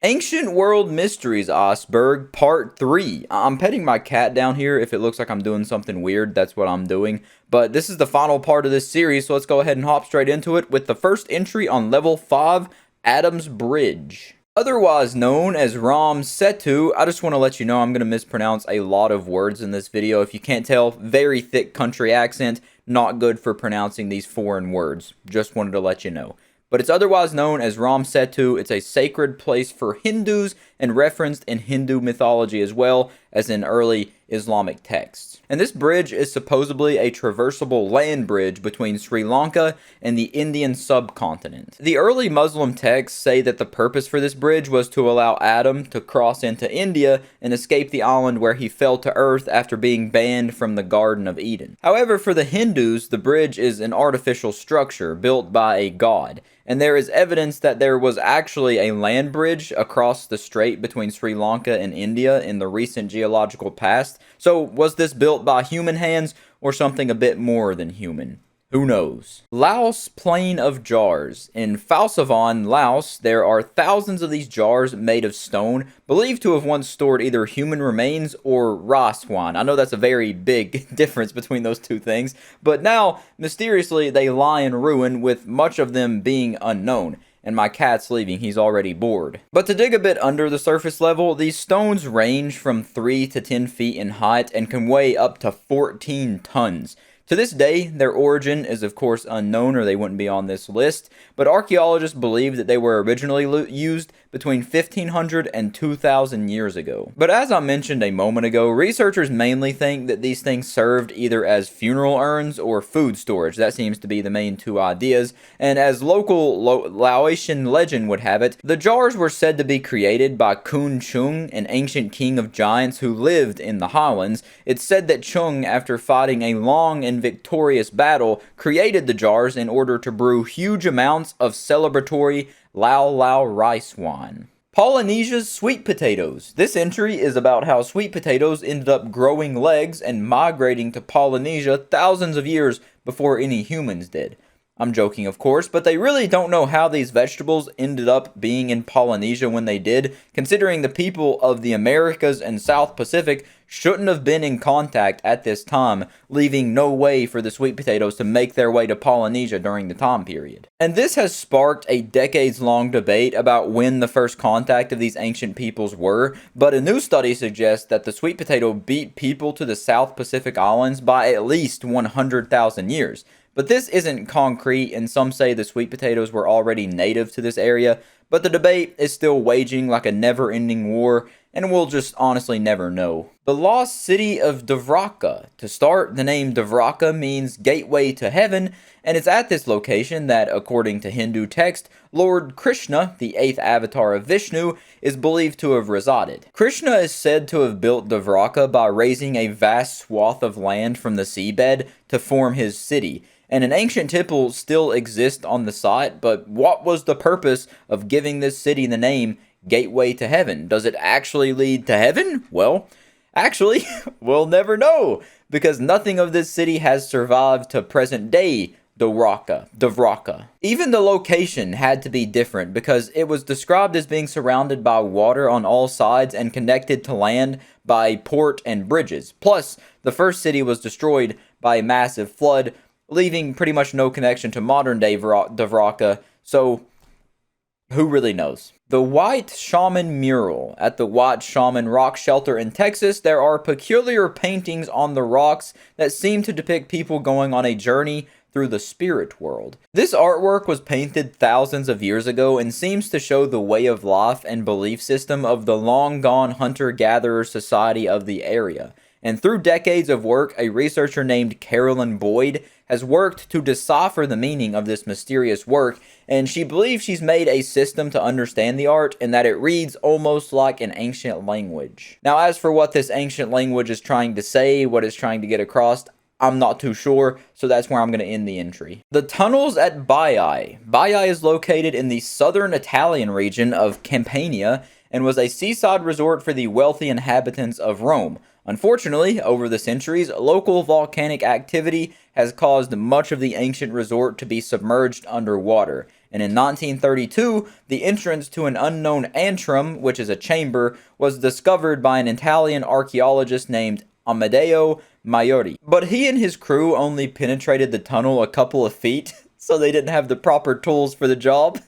Ancient World Mysteries Iceberg Part 3. I'm petting my cat down here. If it looks like I'm doing something weird, that's what I'm doing. But this is the final part of this series, so let's go ahead and hop straight into it with the first entry on Level 5, Adam's Bridge. Otherwise known as Ram Setu, I just want to let you know I'm going to mispronounce a lot of words in this video. If you can't tell, very thick country accent, not good for pronouncing these foreign words. Just wanted to let you know. But it's otherwise known as Ram Setu. It's a sacred place for Hindus and referenced in Hindu mythology as well as in early Islamic texts. And this bridge is supposedly a traversable land bridge between Sri Lanka and the Indian subcontinent. The early Muslim texts say that the purpose for this bridge was to allow Adam to cross into India and escape the island where he fell to earth after being banned from the Garden of Eden. However, for the Hindus, the bridge is an artificial structure built by a god. And there is evidence that there was actually a land bridge across the strait between Sri Lanka and India in the recent geological past. So was this built by human hands or something a bit more than human? Who knows? Laos Plain of Jars. In Phalsavan, Laos, there are thousands of these jars made of stone, believed to have once stored either human remains or rice wine. I know that's a very big difference between those two things, but now, mysteriously, they lie in ruin, with much of them being unknown. And my cat's leaving, he's already bored. But to dig a bit under the surface level, these stones range from 3 to 10 feet in height and can weigh up to 14 tons. To this day, their origin is of course unknown, or they wouldn't be on this list, but archaeologists believe that they were originally used between 1500 and 2000 years ago. But as I mentioned a moment ago, researchers mainly think that these things served either as funeral urns or food storage. That seems to be the main two ideas, and as local Laotian legend would have it, the jars were said to be created by Kun Chung, an ancient king of giants who lived in the highlands. It's said that Chung, after fighting a long and victorious battle, created the jars in order to brew huge amounts of celebratory Lao Lao rice wine. Polynesia's sweet potatoes. This entry is about how sweet potatoes ended up growing legs and migrating to Polynesia thousands of years before any humans did. I'm joking, of course, but they really don't know how these vegetables ended up being in Polynesia when they did, considering the people of the Americas and South Pacific shouldn't have been in contact at this time, leaving no way for the sweet potatoes to make their way to Polynesia during the time period. And this has sparked a decades-long debate about when the first contact of these ancient peoples were, but a new study suggests that the sweet potato beat people to the South Pacific Islands by at least 100,000 years. But this isn't concrete, and some say the sweet potatoes were already native to this area, but the debate is still waging like a never-ending war, and we'll just honestly never know. The lost city of Dvaraka. To start, the name Dvaraka means gateway to heaven, and it's at this location that, according to Hindu text, Lord Krishna, the 8th avatar of Vishnu, is believed to have resided. Krishna is said to have built Dvaraka by raising a vast swath of land from the seabed to form his city. And an ancient temple still exists on the site, but what was the purpose of giving this city the name Gateway to Heaven? Does it actually lead to heaven? Well, actually, we'll never know, because nothing of this city has survived to present day Dvaraka. Even the location had to be different, because it was described as being surrounded by water on all sides and connected to land by port and bridges. Plus, the first city was destroyed by a massive flood, leaving pretty much no connection to modern-day Dvaraka, so who really knows? The White Shaman Mural. At the White Shaman Rock Shelter in Texas, there are peculiar paintings on the rocks that seem to depict people going on a journey through the spirit world. This artwork was painted thousands of years ago and seems to show the way of life and belief system of the long-gone hunter-gatherer society of the area. And through decades of work, a researcher named Carolyn Boyd has worked to decipher the meaning of this mysterious work, and she believes she's made a system to understand the art and that it reads almost like an ancient language. Now, as for what this ancient language is trying to say, what it's trying to get across, I'm not too sure, so that's where I'm going to end the entry. The tunnels at Baiae. Baiae is located in the southern Italian region of Campania and was a seaside resort for the wealthy inhabitants of Rome. Unfortunately, over the centuries, local volcanic activity has caused much of the ancient resort to be submerged underwater, And in 1932, the entrance to an unknown antrum, which is a chamber, was discovered by an Italian archaeologist named Amedeo Maiori. But he and his crew only penetrated the tunnel a couple of feet, so they didn't have the proper tools for the job.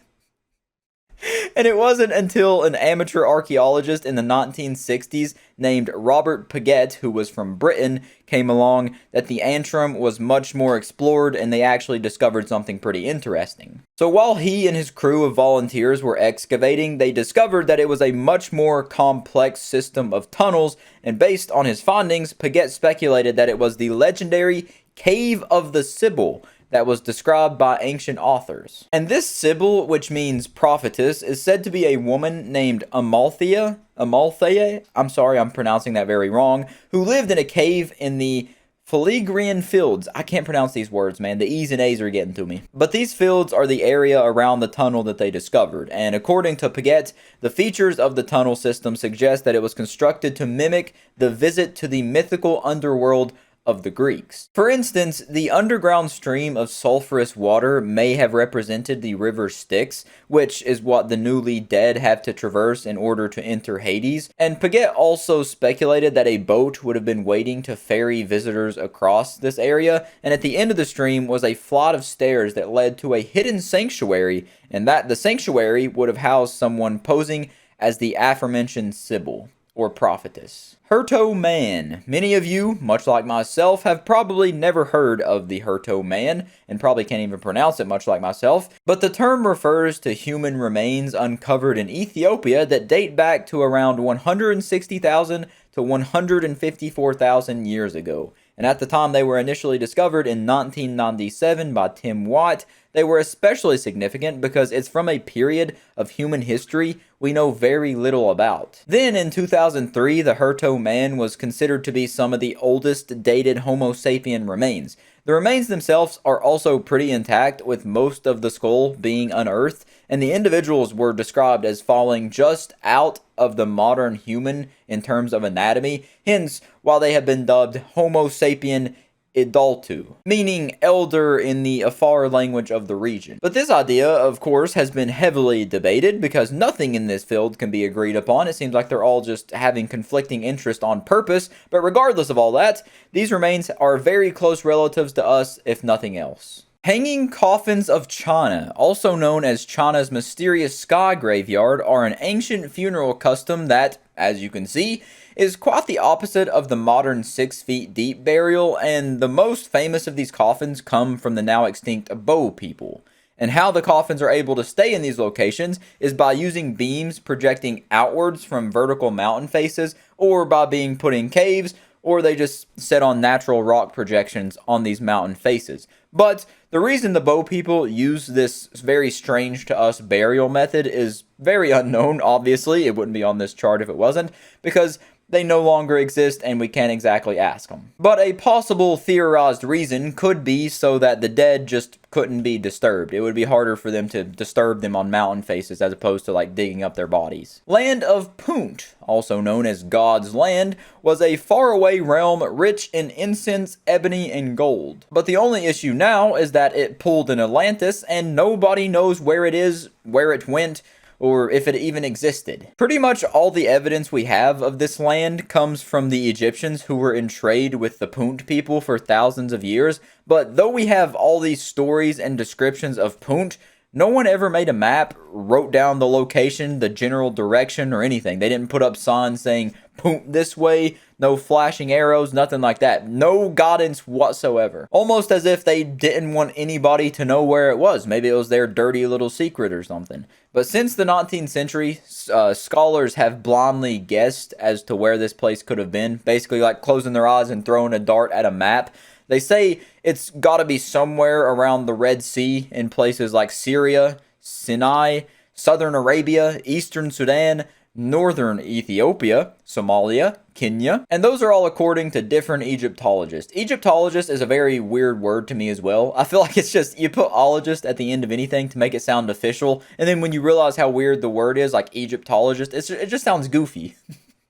And it wasn't until an amateur archaeologist in the 1960s named Robert Paget, who was from Britain, came along that the antrum was much more explored and they actually discovered something pretty interesting. So while he and his crew of volunteers were excavating, they discovered that it was a much more complex system of tunnels, and based on his findings, Paget speculated that it was the legendary Cave of the Sibyl that was described by ancient authors. And this Sibyl, which means prophetess, is said to be a woman named Amalthea, I'm sorry, I'm pronouncing that very wrong, who lived in a cave in the Phlegrean Fields. I can't pronounce these words, man. The E's and A's are getting to me. But these fields are the area around the tunnel that they discovered. And according to Paget, the features of the tunnel system suggest that it was constructed to mimic the visit to the mythical underworld of the Greeks. For instance, the underground stream of sulfurous water may have represented the river Styx, which is what the newly dead have to traverse in order to enter Hades. And Paget also speculated that a boat would have been waiting to ferry visitors across this area, and at the end of the stream was a flight of stairs that led to a hidden sanctuary, and that the sanctuary would have housed someone posing as the aforementioned Sibyl, or prophetess. Herto Man. Many of you, much like myself, have probably never heard of the Herto Man, and probably can't even pronounce it much like myself, but the term refers to human remains uncovered in Ethiopia that date back to around 160,000 to 154,000 years ago. And at the time they were initially discovered in 1997 by Tim Watt, they were especially significant because it's from a period of human history we know very little about. Then in 2003, the Herto Man was considered to be some of the oldest dated Homo sapien remains. The remains themselves are also pretty intact, with most of the skull being unearthed, and the individuals were described as falling just out of the modern human in terms of anatomy, hence why they have been dubbed Homo sapien Idaltu, meaning elder in the Afar language of the region. But this idea, of course, has been heavily debated because nothing in this field can be agreed upon. It seems like they're all just having conflicting interest on purpose, but regardless of all that, these remains are very close relatives to us, if nothing else. Hanging coffins of China, also known as China's mysterious sky graveyard, are an ancient funeral custom that, as you can see, is quite the opposite of the modern 6 feet deep burial, and the most famous of these coffins come from the now extinct Bo people. And how the coffins are able to stay in these locations is by using beams projecting outwards from vertical mountain faces, or by being put in caves, or they just set on natural rock projections on these mountain faces. But the reason the Bo people use this very strange to us burial method is very unknown, obviously. It wouldn't be on this chart if it wasn't, because they no longer exist and we can't exactly ask them. But a possible theorized reason could be so that the dead just couldn't be disturbed. It would be harder for them to disturb them on mountain faces as opposed to like digging up their bodies. Land of Punt, also known as God's Land, was a faraway realm rich in incense, ebony, and gold. But the only issue now is that it pulled in Atlantis and nobody knows where it is, where it went, or if it even existed. Pretty much all the evidence we have of this land comes from the Egyptians who were in trade with the Punt people for thousands of years, but though we have all these stories and descriptions of Punt, no one ever made a map, wrote down the location, the general direction, or anything. They didn't put up signs saying, Punt this way, no flashing arrows, nothing like that. No guidance whatsoever. Almost as if they didn't want anybody to know where it was. Maybe it was their dirty little secret or something. But since the 19th century, scholars have blindly guessed as to where this place could have been. Basically like closing their eyes and throwing a dart at a map. They say it's got to be somewhere around the Red Sea in places like Syria, Sinai, southern Arabia, eastern Sudan, northern Ethiopia, Somalia, Kenya, and those are all according to different Egyptologists. Egyptologist is a very weird word to me as well. I feel like it's just, you put ologist at the end of anything to make it sound official, and then when you realize how weird the word is, like Egyptologist, it just sounds goofy.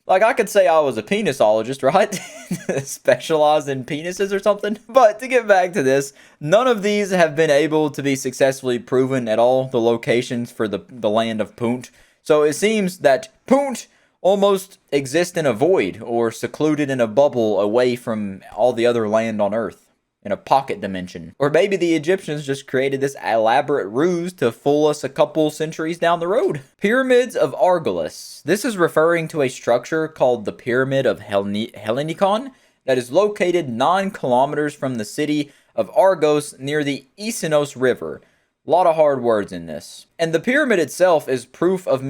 Like, I could say I was a penisologist, right? Specialized in penises or something. But to get back to this, none of these have been able to be successfully proven at all, the locations for the land of Punt. So it seems that Punt almost exists in a void, or secluded in a bubble away from all the other land on Earth. In a pocket dimension. Or maybe the Egyptians just created this elaborate ruse to fool us a couple centuries down the road. Pyramids of Argolis. This is referring to a structure called the Pyramid of Hellinikon that is located 9 kilometers from the city of Argos near the Isenos River. A lot of hard words in this. And the pyramid itself is proof of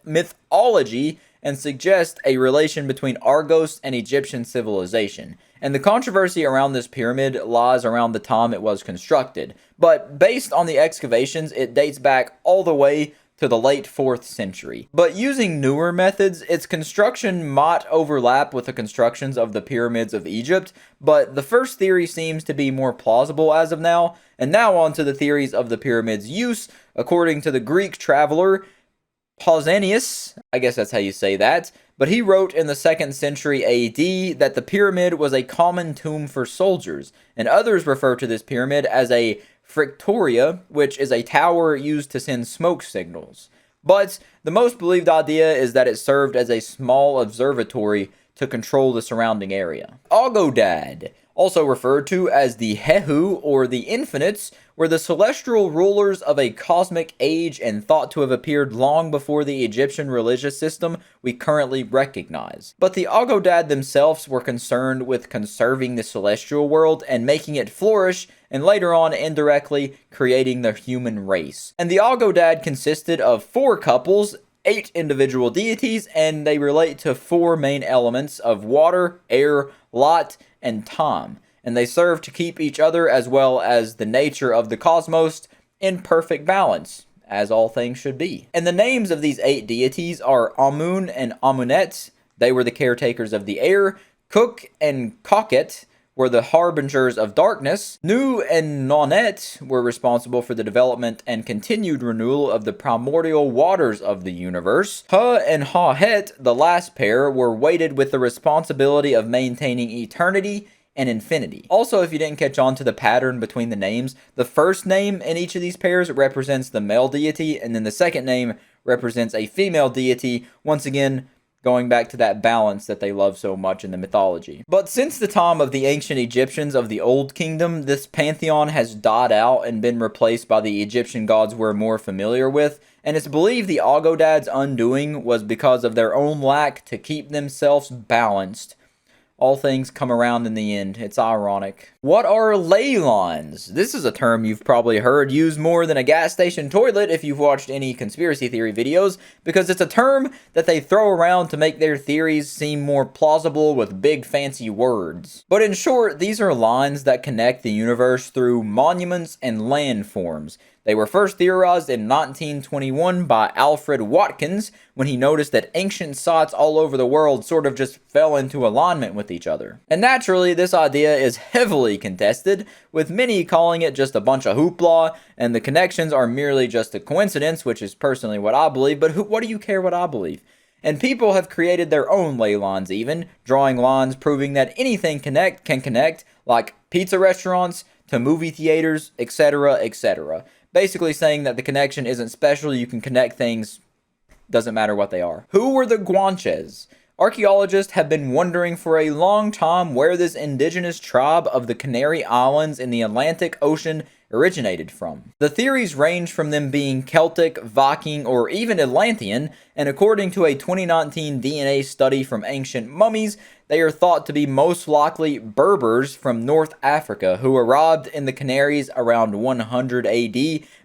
mythology and suggests a relation between Argos and Egyptian civilization. And the controversy around this pyramid lies around the time it was constructed. But based on the excavations, it dates back all the way to the late 4th century. But using newer methods, its construction might overlap with the constructions of the pyramids of Egypt, but the first theory seems to be more plausible as of now. And now on to the theories of the pyramid's use. According to the Greek traveler Pausanias, I guess that's how you say that, but he wrote in the 2nd century AD that the pyramid was a common tomb for soldiers, and others refer to this pyramid as a frictoria, which is a tower used to send smoke signals. But the most believed idea is that it served as a small observatory to control the surrounding area. Ogodad, also referred to as the Hehu or the Infinites, were the celestial rulers of a cosmic age and thought to have appeared long before the Egyptian religious system we currently recognize. But the Ogodad themselves were concerned with conserving the celestial world and making it flourish, and later on indirectly creating the human race. And the Ogodad consisted of 4 couples, 8 individual deities, and they relate to 4 main elements of water, air, light, and time. And they serve to keep each other as well as the nature of the cosmos in perfect balance, as all things should be. And the names of these 8 deities are Amun and Amunet. They were the caretakers of the air. Kuk and Koket were the harbingers of darkness. Nu and Nonet were responsible for the development and continued renewal of the primordial waters of the universe. Ha and Ha-Het, the last pair, were weighted with the responsibility of maintaining eternity and infinity. Also, if you didn't catch on to the pattern between the names, the first name in each of these pairs represents the male deity, and then the second name represents a female deity, once again going back to that balance that they love so much in the mythology. But since the time of the ancient Egyptians of the Old Kingdom, this pantheon has died out and been replaced by the Egyptian gods we're more familiar with, and it's believed the Ogodad's undoing was because of their own lack to keep themselves balanced. All things come around in the end. It's ironic. What are ley lines? This is a term you've probably heard used more than a gas station toilet if you've watched any conspiracy theory videos, because it's a term that they throw around to make their theories seem more plausible with big fancy words. But in short, these are lines that connect the universe through monuments and landforms. They were first theorized in 1921 by Alfred Watkins when he noticed that ancient sites all over the world sort of just fell into alignment with each other. And naturally, this idea is heavily contested, with many calling it just a bunch of hoopla, and the connections are merely just a coincidence, which is personally what I believe, but what do you care what I believe? And people have created their own ley lines even, drawing lines proving that anything can connect, like pizza restaurants to movie theaters, etc., etc. Basically saying that the connection isn't special, you can connect things, doesn't matter what they are. Who were the Guanches? Archaeologists have been wondering for a long time where this indigenous tribe of the Canary Islands in the Atlantic Ocean originated from. The theories range from them being Celtic, Viking, or even Atlantean, and according to a 2019 DNA study from ancient mummies, they are thought to be most likely Berbers from North Africa who arrived in the Canaries around 100 AD,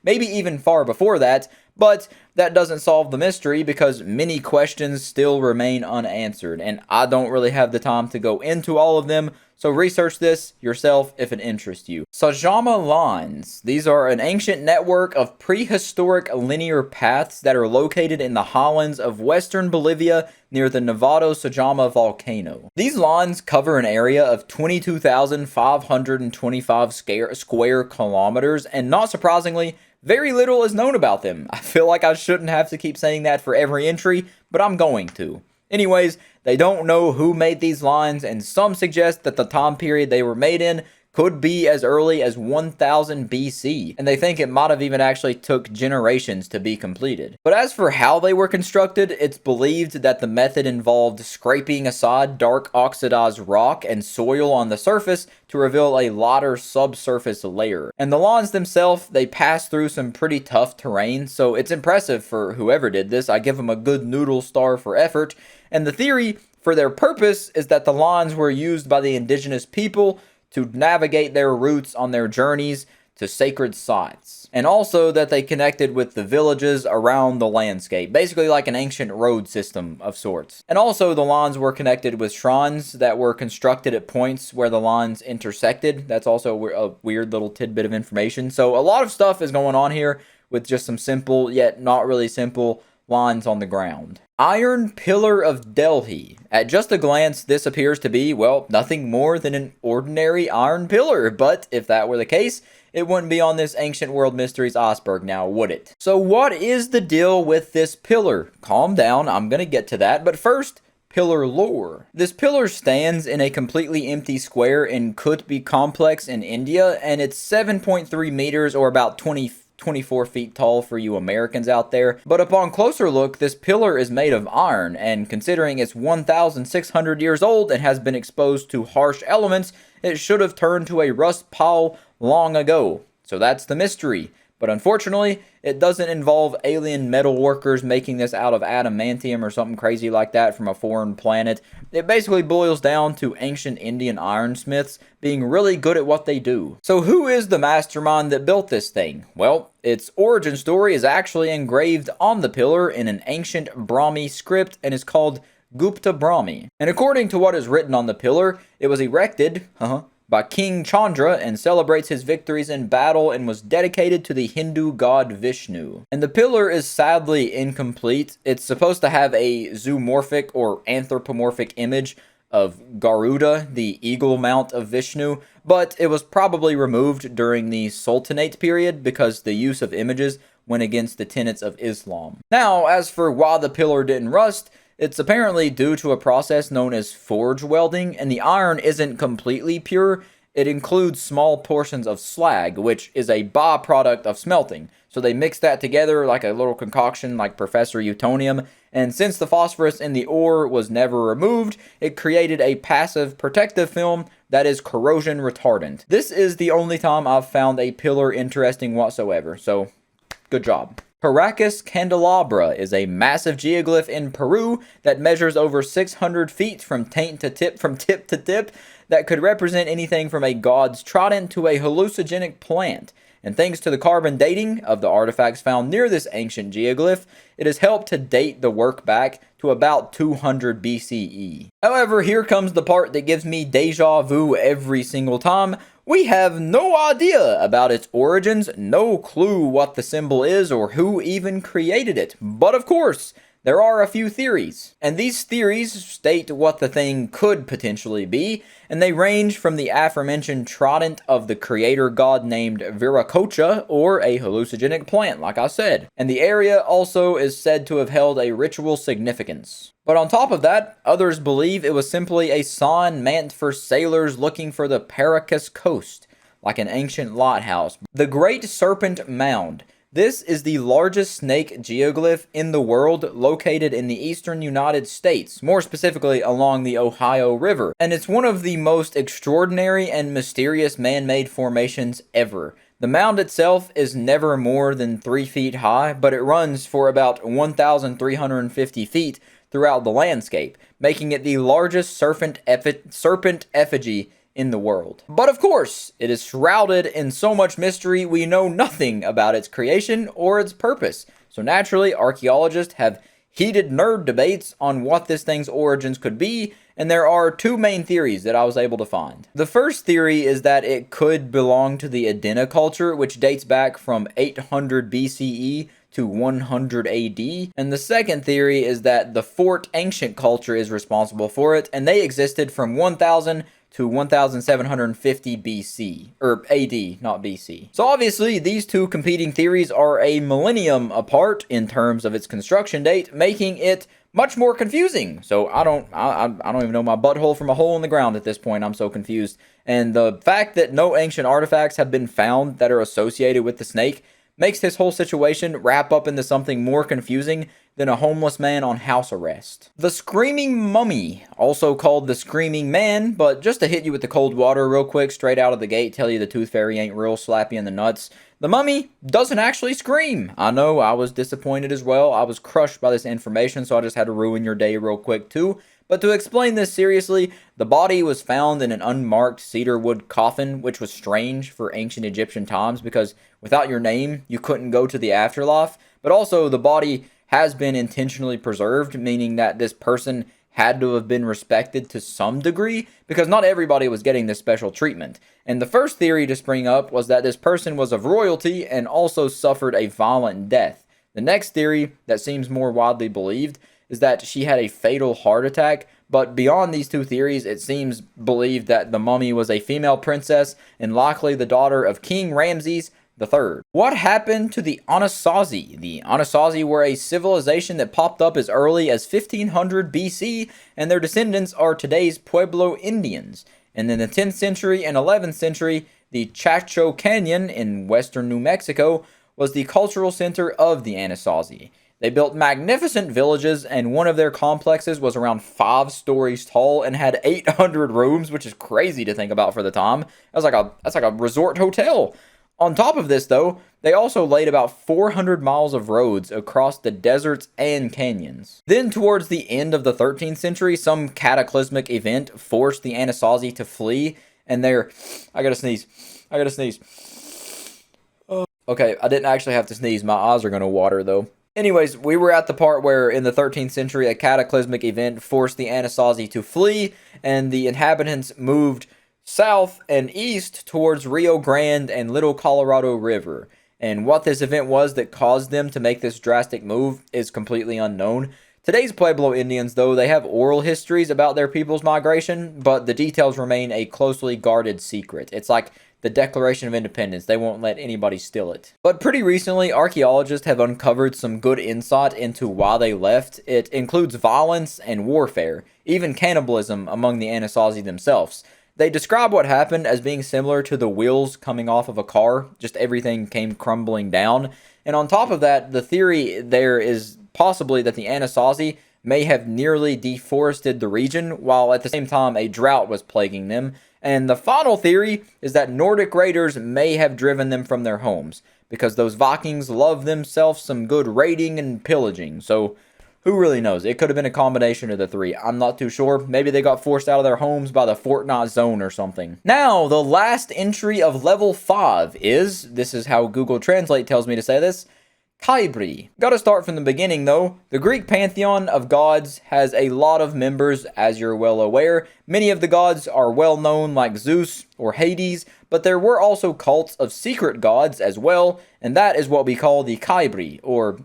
maybe even far before that, but that doesn't solve the mystery because many questions still remain unanswered, and I don't really have the time to go into all of them, so research this yourself if it interests you. Sajama Lines. These are an ancient network of prehistoric linear paths that are located in the highlands of western Bolivia near the Nevado Sajama volcano. These lines cover an area of 22,525 square kilometers, and not surprisingly, very little is known about them. I feel like I shouldn't have to keep saying that for every entry, but I'm going to. Anyways, they don't know who made these lines, and some suggest that the time period they were made in could be as early as 1000 BC, and they think it might have even actually took generations to be completed. But as for how they were constructed, it's believed that the method involved scraping aside dark oxidized rock and soil on the surface to reveal a lighter subsurface layer. And the lines themselves, they pass through some pretty tough terrain, so it's impressive for whoever did this. I give them a good noodle star for effort. And the theory for their purpose is that the lines were used by the indigenous people to navigate their routes on their journeys to sacred sites. And also that they connected with the villages around the landscape, basically like an ancient road system of sorts. And also the lines were connected with shrines that were constructed at points where the lines intersected. That's also a weird little tidbit of information. So a lot of stuff is going on here with just some simple, yet not really simple, lines on the ground. Iron Pillar of Delhi. At just a glance, this appears to be, well, nothing more than an ordinary iron pillar, but if that were the case, it wouldn't be on this Ancient World Mysteries iceberg now, would it? So what is the deal with this pillar? Calm down, I'm gonna get to that, but first, pillar lore. This pillar stands in a completely empty square in Qutbi complex in India, and it's 7.3 meters or about 24 feet tall for you Americans out there. But upon closer look, this pillar is made of iron, and considering it's 1,600 years old and has been exposed to harsh elements, it should have turned to a rust pile long ago. So that's the mystery. But unfortunately, it doesn't involve alien metal workers making this out of adamantium or something crazy like that from a foreign planet. It basically boils down to ancient Indian ironsmiths being really good at what they do. So who is the mastermind that built this thing? Well, its origin story is actually engraved on the pillar in an ancient Brahmi script and is called Gupta Brahmi. And according to what is written on the pillar, it was erected, by King Chandra and celebrates his victories in battle and was dedicated to the Hindu god Vishnu. And the pillar is sadly incomplete. It's supposed to have a zoomorphic or anthropomorphic image of Garuda, the eagle mount of Vishnu, but it was probably removed during the Sultanate period because the use of images went against the tenets of Islam. Now, as for why the pillar didn't rust, it's apparently due to a process known as forge welding, and the iron isn't completely pure. It includes small portions of slag, which is a byproduct of smelting. So they mix that together like a little concoction like Professor Utonium, and since the phosphorus in the ore was never removed, it created a passive protective film that is corrosion retardant. This is the only time I've found a pillar interesting whatsoever, so good job. Paracas Candelabra is a massive geoglyph in Peru that measures over 600 feet from tip to tip, that could represent anything from a god's trident to a hallucinogenic plant. And thanks to the carbon dating of the artifacts found near this ancient geoglyph, it has helped to date the work back to about 200 BCE. However, here comes the part that gives me deja vu every single time. We have no idea about its origins, no clue what the symbol is or who even created it. But of course, there are a few theories, and these theories state what the thing could potentially be, and they range from the aforementioned trident of the creator god named Viracocha, or a hallucinogenic plant, like I said. And the area also is said to have held a ritual significance. But on top of that, others believe it was simply a sign meant for sailors looking for the Paracas coast, like an ancient lighthouse. The Great Serpent Mound. This is the largest snake geoglyph in the world, located in the eastern United States, more specifically along the Ohio River. And it's one of the most extraordinary and mysterious man-made formations ever. The mound itself is never more than 3 feet high, but it runs for about 1,350 feet throughout the landscape, making it the largest serpent effigy in the world. But of course, it is shrouded in so much mystery we know nothing about its creation or its purpose. So naturally, archaeologists have heated nerd debates on what this thing's origins could be, and there are two main theories that I was able to find. The first theory is that it could belong to the Adena culture, which dates back from 800 BCE to 100 AD, and the second theory is that the Fort Ancient culture is responsible for it, and they existed from 1000 to 1750 BC, or AD, not BC. So obviously, these two competing theories are a millennium apart in terms of its construction date, making it much more confusing. So I don't even know my butthole from a hole in the ground at this point. I'm so confused. And the fact that no ancient artifacts have been found that are associated with the snake makes this whole situation wrap up into something more confusing than a homeless man on house arrest. The Screaming Mummy, also called the Screaming Man, but just to hit you with the cold water real quick, straight out of the gate, tell you the tooth fairy ain't real, slap you in the nuts. The mummy doesn't actually scream. I know, I was disappointed as well. I was crushed by this information, so I just had to ruin your day real quick too. But to explain this seriously, the body was found in an unmarked cedar wood coffin, which was strange for ancient Egyptian times because without your name, you couldn't go to the afterlife. But also, the body has been intentionally preserved, meaning that this person had to have been respected to some degree because not everybody was getting this special treatment. And the first theory to spring up was that this person was of royalty and also suffered a violent death. The next theory that seems more widely believed is that she had a fatal heart attack, but beyond these two theories, it seems believed that the mummy was a female princess and likely the daughter of King Ramses III. What happened to the Anasazi? The Anasazi were a civilization that popped up as early as 1500 BC, and their descendants are today's Pueblo Indians. And in the 10th century and 11th century, the Chaco Canyon in western New Mexico was the cultural center of the Anasazi. They built magnificent villages, and one of their complexes was around 5 stories tall and had 800 rooms, which is crazy to think about for the time. That's like a resort hotel. On top of this, though, they also laid about 400 miles of roads across the deserts and canyons. Then, towards the end of the 13th century, some cataclysmic event forced the Anasazi to flee, and I gotta sneeze. Okay, I didn't actually have to sneeze. My eyes are gonna water, though. Anyways, we were at the part where in the 13th century, a cataclysmic event forced the Anasazi to flee, and the inhabitants moved south and east towards Rio Grande and Little Colorado River. And what this event was that caused them to make this drastic move is completely unknown. Today's Pueblo Indians, though, they have oral histories about their people's migration, but the details remain a closely guarded secret. It's like the Declaration of Independence. They won't let anybody steal it. But pretty recently, archaeologists have uncovered some good insight into why they left. It includes violence and warfare, even cannibalism among the Anasazi themselves. They describe what happened as being similar to the wheels coming off of a car, just everything came crumbling down. And on top of that, the theory there is possibly that the Anasazi may have nearly deforested the region, while at the same time a drought was plaguing them. And the final theory is that Nordic raiders may have driven them from their homes, because those Vikings love themselves some good raiding and pillaging. So who really knows? It could have been a combination of the three. I'm not too sure. Maybe they got forced out of their homes by the Fortnite zone or something. Now, the last entry of level 5 is, this is how Google Translate tells me to say this, Cabeiri. Gotta start from the beginning though. The Greek pantheon of gods has a lot of members, as you're well aware. Many of the gods are well known, like Zeus or Hades, but there were also cults of secret gods as well, and that is what we call the Cabeiri, or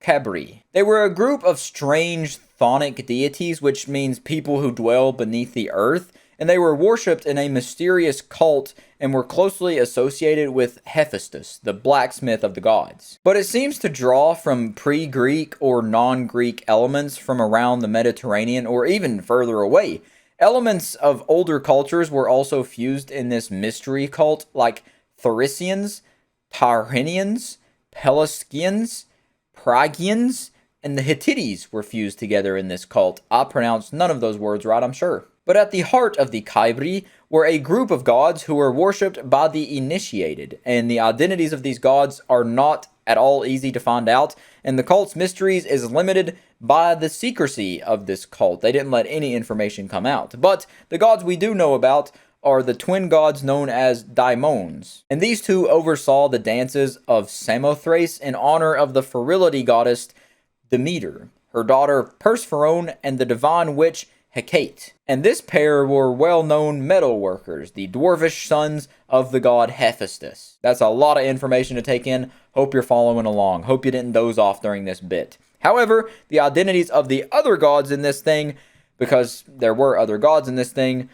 Cabeiri. They were a group of strange chthonic deities, which means people who dwell beneath the earth, and they were worshipped in a mysterious cult and were closely associated with Hephaestus, the blacksmith of the gods. But it seems to draw from pre-Greek or non-Greek elements from around the Mediterranean or even further away. Elements of older cultures were also fused in this mystery cult, like Thracians, Tyrrhenians, Pelasgians, Phrygians, and the Hittites were fused together in this cult. I pronounced none of those words right, I'm sure. But at the heart of the Cabeiri were a group of gods who were worshipped by the initiated, and the identities of these gods are not at all easy to find out, and the cult's mysteries is limited by the secrecy of this cult. They didn't let any information come out. But the gods we do know about are the twin gods known as daimons, and these two oversaw the dances of Samothrace in honor of the fertility goddess Demeter, her daughter Persephone, and the divine witch Hecate. And this pair were well-known metal workers, the dwarvish sons of the god Hephaestus. That's a lot of information to take in. Hope you're following along. Hope you didn't doze off during this bit. However, the identities of the other gods in this thing, because there were other gods in this thing,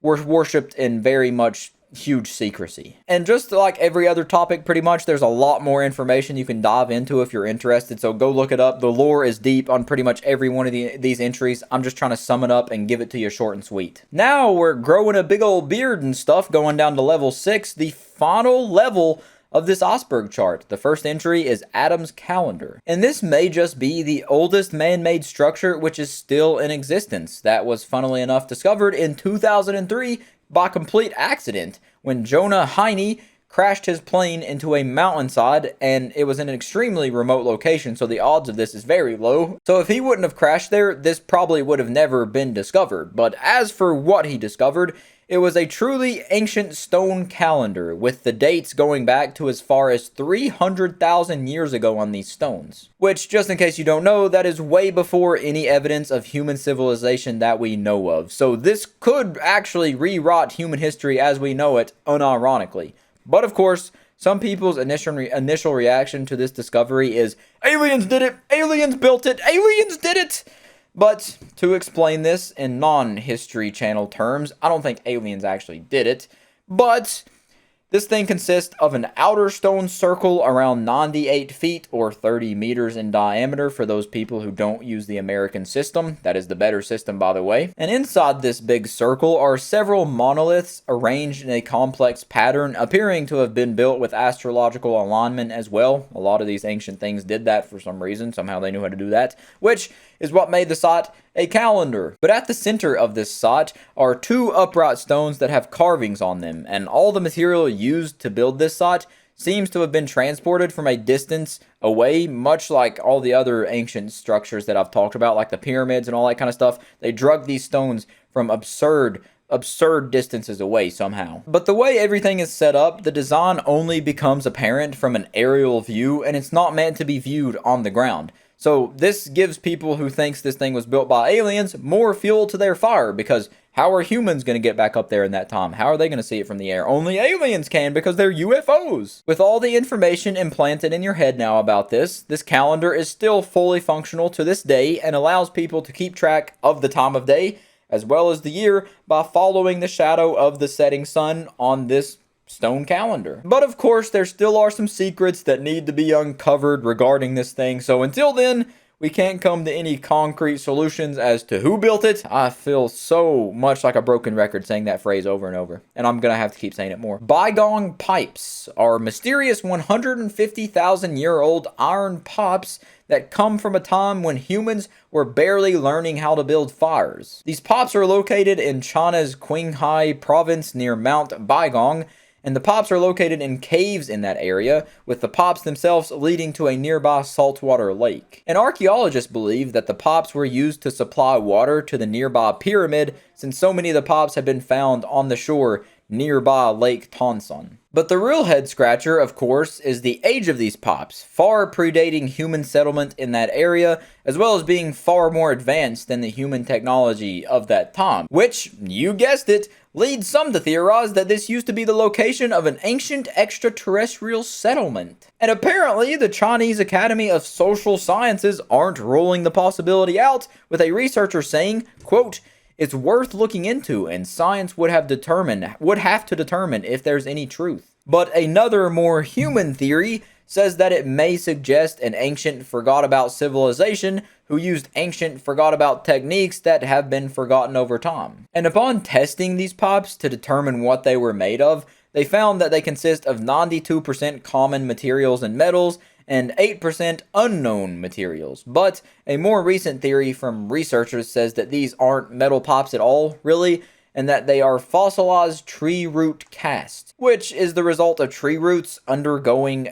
were worshipped in very much huge secrecy. And just like every other topic, pretty much, there's a lot more information you can dive into if you're interested, so go look it up. The lore is deep on pretty much every one of these entries. I'm just trying to sum it up and give it to you short and sweet. Now we're growing a big old beard and stuff, going down to level 6, the final level of this Iceberg chart. The first entry is Adam's Calendar, and this may just be the oldest man-made structure which is still in existence. That was, funnily enough, discovered in 2003 by complete accident when Jonah Heine crashed his plane into a mountainside, and it was in an extremely remote location, so the odds of this is very low. So if he wouldn't have crashed there, this probably would have never been discovered. But as for what he discovered, it was a truly ancient stone calendar, with the dates going back to as far as 300,000 years ago on these stones. Which, just in case you don't know, that is way before any evidence of human civilization that we know of. So this could actually rewrite human history as we know it, unironically. But of course, some people's initial reaction to this discovery is, aliens did it! Aliens built it! Aliens did it! But to explain this in non-History Channel terms, I don't think aliens actually did it, but this thing consists of an outer stone circle around 98 feet or 30 meters in diameter for those people who don't use the American system. That is the better system, by the way. And inside this big circle are several monoliths arranged in a complex pattern, appearing to have been built with astrological alignment as well. A lot of these ancient things did that for some reason. Somehow they knew how to do that, which is what made the site a calendar. But at the center of this site are two upright stones that have carvings on them, and all the material used to build this site seems to have been transported from a distance away, much like all the other ancient structures that I've talked about, like the pyramids and all that kind of stuff. They drug these stones from absurd distances away somehow. But the way everything is set up, the design only becomes apparent from an aerial view, and it's not meant to be viewed on the ground. So this gives people who thinks this thing was built by aliens more fuel to their fire, because how are humans going to get back up there in that time? How are they going to see it from the air? Only aliens can, because they're UFOs. With all the information implanted in your head now about this calendar is still fully functional to this day and allows people to keep track of the time of day as well as the year by following the shadow of the setting sun on this stone calendar. But of course, there still are some secrets that need to be uncovered regarding this thing, so until then, we can't come to any concrete solutions as to who built it. I feel so much like a broken record saying that phrase over and over, and I'm gonna have to keep saying it more. Baigong Pipes are mysterious 150,000-year-old iron pipes that come from a time when humans were barely learning how to build fires. These pipes are located in China's Qinghai province near Mount Baigong, and the pipes are located in caves in that area, with the pipes themselves leading to a nearby saltwater lake. And archaeologists believe that the pipes were used to supply water to the nearby pyramid, since so many of the pipes have been found on the shore nearby Lake Tonson. But the real head scratcher, of course, is the age of these pipes, far predating human settlement in that area, as well as being far more advanced than the human technology of that time, which, you guessed it, leads some to theorize that this used to be the location of an ancient extraterrestrial settlement. And apparently, the Chinese Academy of Social Sciences aren't ruling the possibility out, with a researcher saying, quote, "It's worth looking into, and science would have to determine if there's any truth." But another more human theory says that it may suggest an ancient forgot about civilization who used ancient forgot about techniques that have been forgotten over time. And upon testing these pipes to determine what they were made of, they found that they consist of 92% common materials and metals and 8% unknown materials. But a more recent theory from researchers says that these aren't metal pipes at all, really, and that they are fossilized tree root casts, which is the result of tree roots undergoing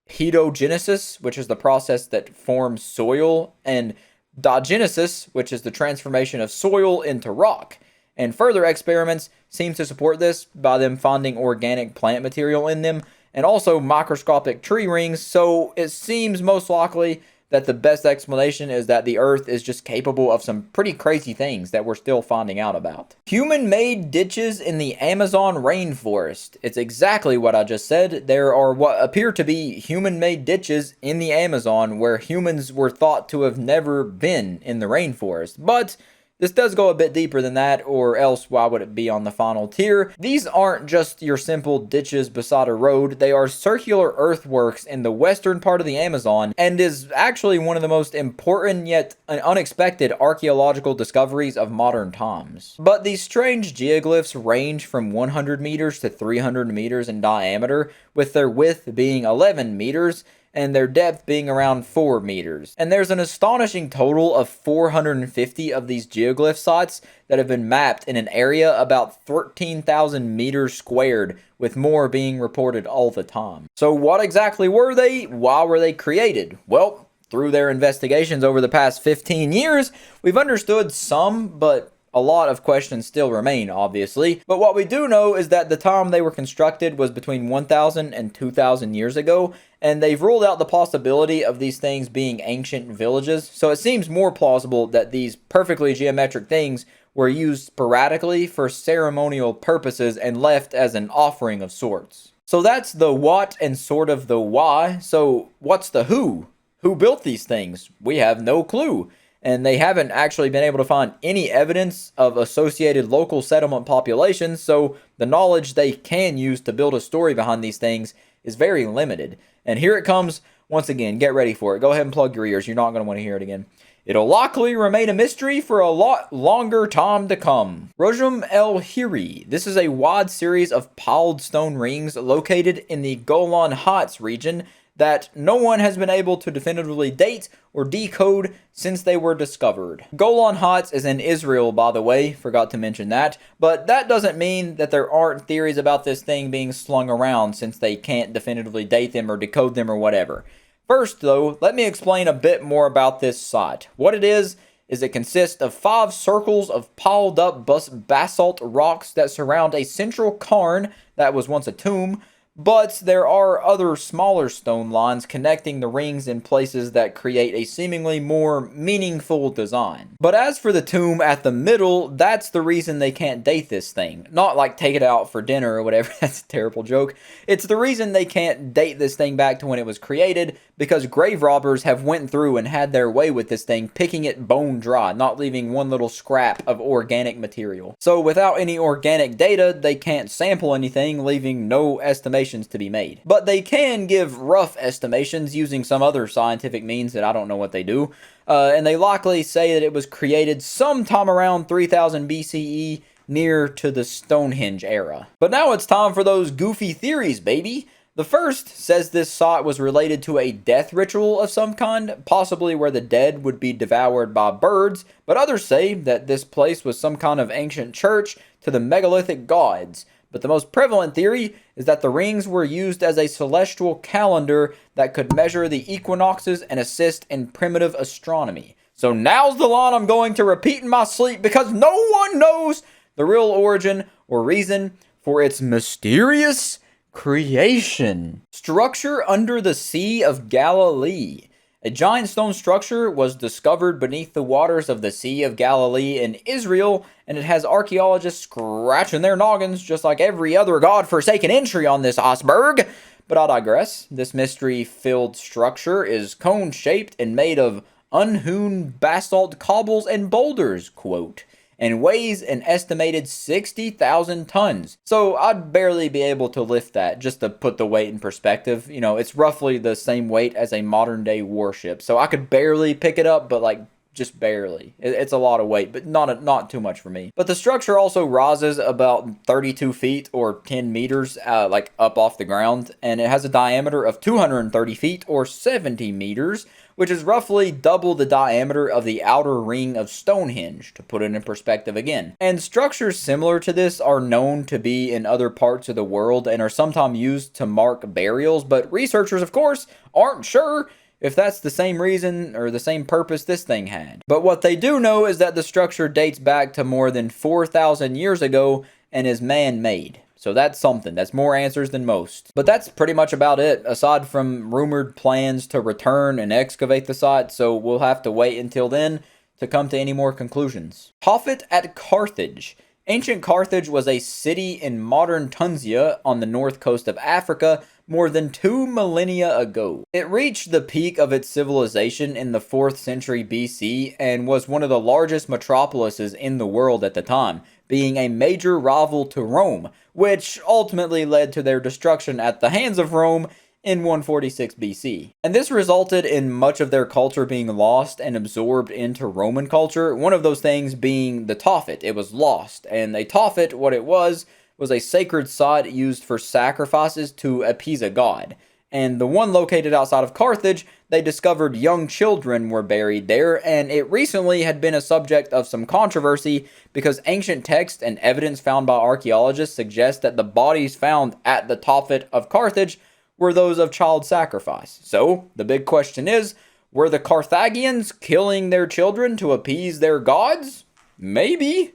hedogenesis, which is the process that forms soil, and diagenesis, which is the transformation of soil into rock. And further experiments seem to support this by them finding organic plant material in them, and also microscopic tree rings, so it seems most likely that the best explanation is that the Earth is just capable of some pretty crazy things that we're still finding out about. Human-made ditches in the Amazon rainforest. It's exactly what I just said. There are what appear to be human-made ditches in the Amazon where humans were thought to have never been in the rainforest. But This does go a bit deeper than that, or else why would it be on the final tier? These aren't just your simple ditches beside a road, they are circular earthworks in the western part of the Amazon, and is actually one of the most important yet unexpected archaeological discoveries of modern times. But these strange geoglyphs range from 100 meters to 300 meters in diameter, with their width being 11 meters, and their depth being around 4 meters. And there's an astonishing total of 450 of these geoglyph sites that have been mapped in an area about 13,000 meters squared, with more being reported all the time. So what exactly were they? Why were they created? Well, through their investigations over the past 15 years, we've understood some, but a lot of questions still remain, obviously. But what we do know is that the time they were constructed was between 1,000 and 2,000 years ago, and they've ruled out the possibility of these things being ancient villages, so it seems more plausible that these perfectly geometric things were used sporadically for ceremonial purposes and left as an offering of sorts. So that's the what and sort of the why. So what's the who? Who built these things? We have no clue. And they haven't actually been able to find any evidence of associated local settlement populations, so the knowledge they can use to build a story behind these things is very limited. And here it comes once again. Get ready for it. Go ahead and plug your ears. You're not going to want to hear it again. It'll likely remain a mystery for a lot longer time to come. Rujm el-Hiri. This is a wide series of piled stone rings located in the Golan Heights region that no one has been able to definitively date or decode since they were discovered. Golan Heights is in Israel, by the way, forgot to mention that, but that doesn't mean that there aren't theories about this thing being slung around since they can't definitively date them or decode them or whatever. First, though, let me explain a bit more about this site. What it is it consists of 5 circles of piled up basalt rocks that surround a central cairn that was once a tomb, but there are other smaller stone lines connecting the rings in places that create a seemingly more meaningful design. But as for the tomb at the middle, that's the reason they can't date this thing. Not like take it out for dinner or whatever, that's a terrible joke. It's the reason they can't date this thing back to when it was created, because grave robbers have went through and had their way with this thing, picking it bone dry, not leaving one little scrap of organic material. So without any organic data, they can't sample anything, leaving no estimation to be made. But they can give rough estimations using some other scientific means that I don't know what they do. And they likely say that it was created sometime around 3000 BCE, near to the Stonehenge era. But now it's time for those goofy theories, baby. The first says this site was related to a death ritual of some kind, possibly where the dead would be devoured by birds, but others say that this place was some kind of ancient church to the megalithic gods. But the most prevalent theory is that the rings were used as a celestial calendar that could measure the equinoxes and assist in primitive astronomy. So now's the line I'm going to repeat in my sleep, because no one knows the real origin or reason for its mysterious creation. Structure under the Sea of Galilee. A giant stone structure was discovered beneath the waters of the Sea of Galilee in Israel, and it has archaeologists scratching their noggins just like every other god-forsaken entry on this iceberg. But I digress. This mystery-filled structure is cone-shaped and made of unhewn basalt cobbles and boulders, quote, and weighs an estimated 60,000 tons. So I'd barely be able to lift that, just to put the weight in perspective. You know, it's roughly the same weight as a modern day warship. So I could barely pick it up, but like just barely. It's a lot of weight, but not too much for me. But the structure also rises about 32 feet or 10 meters like up off the ground, and it has a diameter of 230 feet or 70 meters, which is roughly double the diameter of the outer ring of Stonehenge, to put it in perspective again. And structures similar to this are known to be in other parts of the world and are sometimes used to mark burials, but researchers, of course, aren't sure if that's the same reason or the same purpose this thing had. But what they do know is that the structure dates back to more than 4,000 years ago and is man-made. So that's something. That's more answers than most. But that's pretty much about it, aside from rumored plans to return and excavate the site, so we'll have to wait until then to come to any more conclusions. Tophet at Carthage. Ancient Carthage was a city in modern Tunisia on the north coast of Africa, more than 2 millennia ago. It reached the peak of its civilization in the 4th century BC and was one of the largest metropolises in the world at the time, being a major rival to Rome, which ultimately led to their destruction at the hands of Rome in 146 BC. And this resulted in much of their culture being lost and absorbed into Roman culture, one of those things being the Tophet. It was lost, and a Tophet, what it was a sacred site used for sacrifices to appease a god. And the one located outside of Carthage, they discovered young children were buried there, and it recently had been a subject of some controversy because ancient texts and evidence found by archaeologists suggest that the bodies found at the Tophet of Carthage were those of child sacrifice. So, the big question is, were the Carthaginians killing their children to appease their gods? Maybe.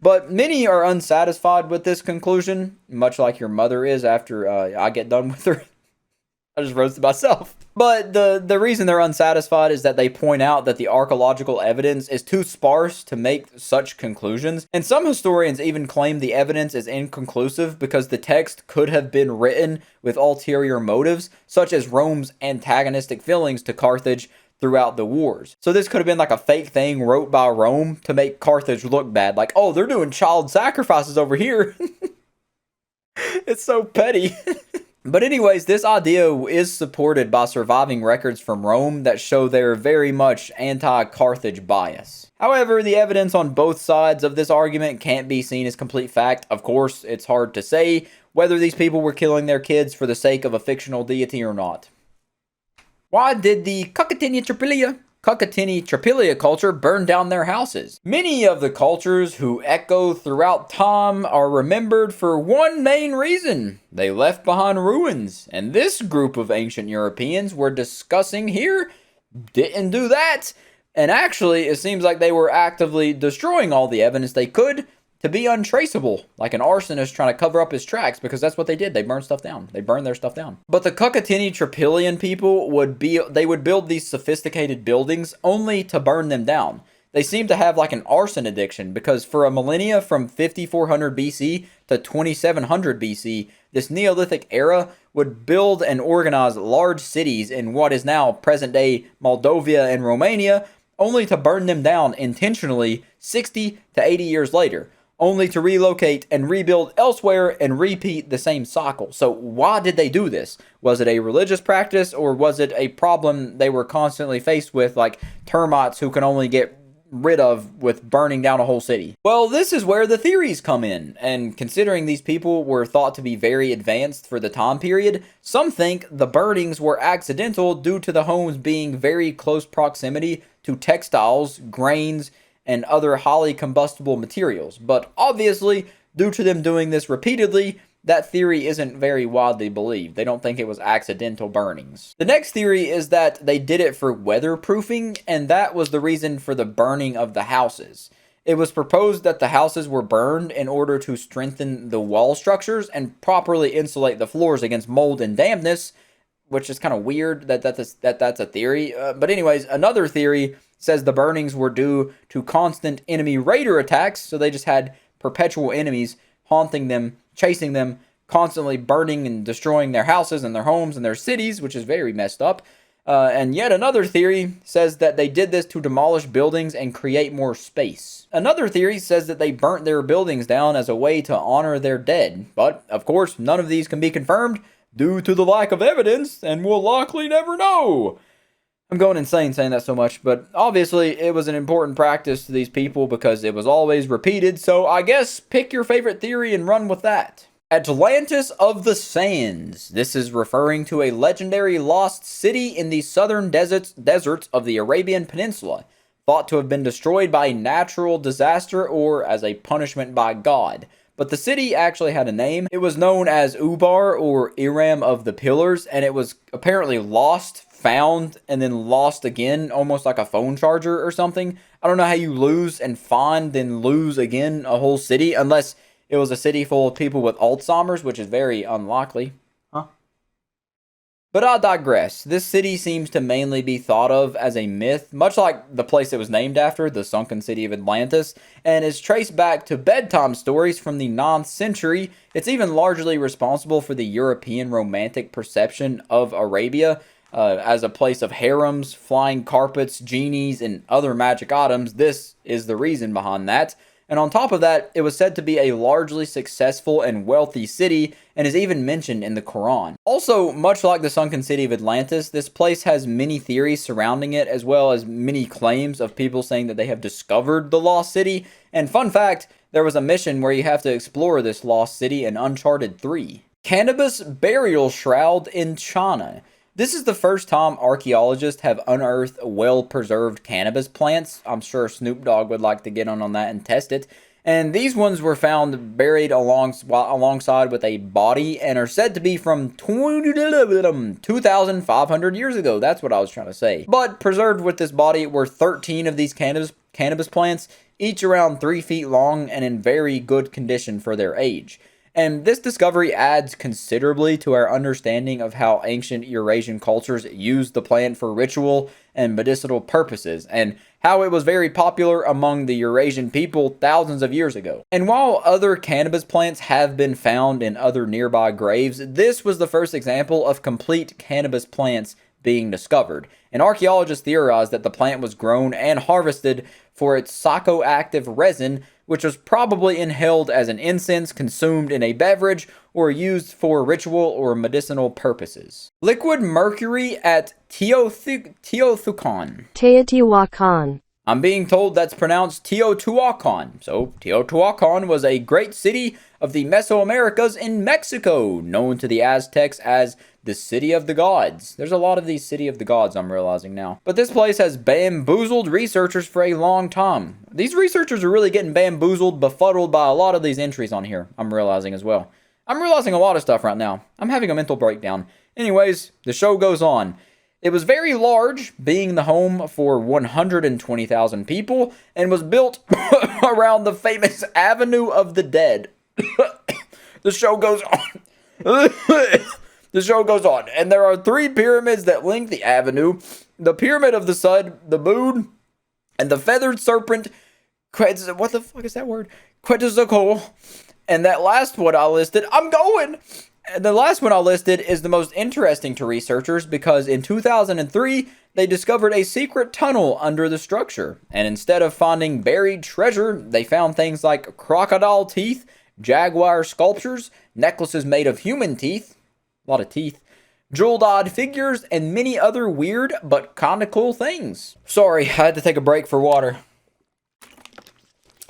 But many are unsatisfied with this conclusion, much like your mother is after I get done with her. I just roasted myself. But the reason they're unsatisfied is that they point out that the archaeological evidence is too sparse to make such conclusions. And some historians even claim the evidence is inconclusive because the text could have been written with ulterior motives, such as Rome's antagonistic feelings to Carthage throughout the wars. So this could have been like a fake thing wrote by Rome to make Carthage look bad. Like, oh, they're doing child sacrifices over here. It's so petty. But anyways, this idea is supported by surviving records from Rome that show their very much anti-Carthage bias. However, the evidence on both sides of this argument can't be seen as complete fact. Of course, it's hard to say whether these people were killing their kids for the sake of a fictional deity or not. Why did the Cucuteni-Trypillia culture burn down their houses? Many of the cultures who echo throughout time are remembered for one main reason. They left behind ruins. And this group of ancient Europeans we're discussing here didn't do that. And actually, it seems like they were actively destroying all the evidence they could to be untraceable, like an arsonist trying to cover up his tracks, because that's what they did. They burned stuff down. They burned their stuff down. But the Cucuteni-Trypillian people would build these sophisticated buildings only to burn them down. They seem to have like an arson addiction, because for a millennia from 5400 BC to 2700 BC, this Neolithic era would build and organize large cities in what is now present-day Moldova and Romania, only to burn them down intentionally 60 to 80 years later, only to relocate and rebuild elsewhere and repeat the same cycle. So why did they do this? Was it a religious practice, or was it a problem they were constantly faced with, like termites who can only get rid of with burning down a whole city? Well, this is where the theories come in, and considering these people were thought to be very advanced for the time period, some think the burnings were accidental due to the homes being very close proximity to textiles, grains, and other highly combustible materials. But obviously, due to them doing this repeatedly, that theory isn't very widely believed. They don't think it was accidental burnings. The next theory is that they did it for weatherproofing, and that was the reason for the burning of the houses. It was proposed that the houses were burned in order to strengthen the wall structures and properly insulate the floors against mold and dampness, which is kind of weird that that's a theory. But anyways, another theory says the burnings were due to constant enemy raider attacks, so they just had perpetual enemies haunting them, chasing them, constantly burning and destroying their houses and their homes and their cities, which is very messed up. And yet another theory says that they did this to demolish buildings and create more space. Another theory says that they burnt their buildings down as a way to honor their dead. But, of course, none of these can be confirmed due to the lack of evidence, and we'll likely never know. I'm going insane saying that so much, but obviously it was an important practice to these people because it was always repeated, so I guess pick your favorite theory and run with that. Atlantis of the Sands. This is referring to a legendary lost city in the southern deserts of the Arabian Peninsula, thought to have been destroyed by a natural disaster or as a punishment by God. But the city actually had a name. It was known as Ubar, or Iram of the Pillars, and it was apparently lost, found, and then lost again, almost like a phone charger or something. I don't know how you lose and find, then lose again a whole city, unless it was a city full of people with Alzheimer's, which is very unlikely. Huh? But I digress. This city seems to mainly be thought of as a myth, much like the place it was named after, the sunken city of Atlantis, and is traced back to bedtime stories from the 9th century. It's even largely responsible for the European romantic perception of Arabia as a place of harems, flying carpets, genies, and other magic items. This is the reason behind that. And on top of that, it was said to be a largely successful and wealthy city, and is even mentioned in the Quran. Also, much like the sunken city of Atlantis, this place has many theories surrounding it, as well as many claims of people saying that they have discovered the lost city. And fun fact, there was a mission where you have to explore this lost city in Uncharted 3. Cannabis burial shroud in China. This is the first time archaeologists have unearthed well-preserved cannabis plants. I'm sure Snoop Dogg would like to get on that and test it. And these ones were found buried alongside with a body and are said to be from 2,500 years ago. That's what I was trying to say. But preserved with this body were 13 of these cannabis plants, each around 3 feet long and in very good condition for their age. And this discovery adds considerably to our understanding of how ancient Eurasian cultures used the plant for ritual and medicinal purposes, and how it was very popular among the Eurasian people thousands of years ago. And while other cannabis plants have been found in other nearby graves, this was the first example of complete cannabis plants being discovered. And archaeologists theorize that the plant was grown and harvested for its psychoactive resin, which was probably inhaled as an incense, consumed in a beverage, or used for ritual or medicinal purposes. Liquid mercury at Teotihuacan. I'm being told that's pronounced Teotihuacan. So, Teotihuacan was a great city of the Mesoamericas in Mexico, known to the Aztecs as the City of the Gods. There's a lot of these City of the Gods, I'm realizing now. But this place has bamboozled researchers for a long time. These researchers are really getting bamboozled, befuddled by a lot of these entries on here, I'm realizing as well. I'm realizing a lot of stuff right now. I'm having a mental breakdown. Anyways, the show goes on. It was very large, being the home for 120,000 people, and was built around the famous Avenue of the Dead. The show goes on. The show goes on, and there are 3 pyramids that link the avenue: the Pyramid of the Sun, the Moon, and the Feathered Serpent. What the fuck is that word? Quetzalcoatl. And that last one I listed, the last one I listed is the most interesting to researchers because in 2003, they discovered a secret tunnel under the structure. And instead of finding buried treasure, they found things like crocodile teeth, jaguar sculptures, necklaces made of human teeth, a lot of teeth, jeweled-eyed figures, and many other weird but kinda cool things. Sorry, I had to take a break for water.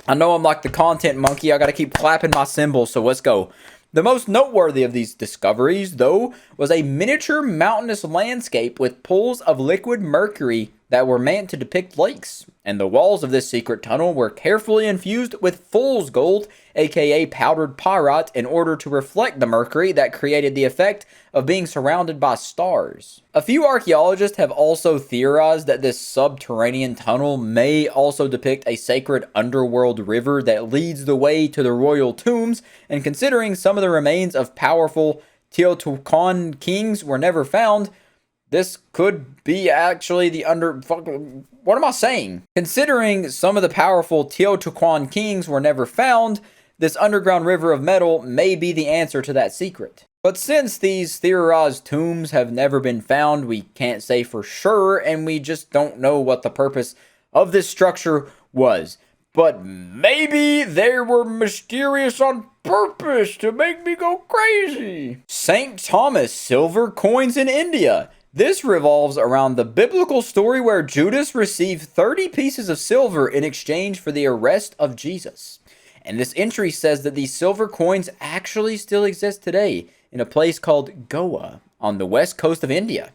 I know I'm like the content monkey. I gotta keep clapping my cymbals, so let's go. The most noteworthy of these discoveries, though, was a miniature mountainous landscape with pools of liquid mercury that were meant to depict lakes. And the walls of this secret tunnel were carefully infused with fool's gold, aka powdered pyrite, in order to reflect the mercury that created the effect of being surrounded by stars. A few archaeologists have also theorized that this subterranean tunnel may also depict a sacred underworld river that leads the way to the royal tombs, and considering some of the remains of powerful Teotihuacan kings were never found, this could be actually the what am I saying? Considering some of the powerful Teotihuacan kings were never found, this underground river of metal may be the answer to that secret. But since these theorized tombs have never been found, we can't say for sure, and we just don't know what the purpose of this structure was. But maybe they were mysterious on purpose to make me go crazy. St. Thomas silver coins in India. This revolves around the biblical story where Judas received 30 pieces of silver in exchange for the arrest of Jesus. And this entry says that these silver coins actually still exist today in a place called Goa on the west coast of India.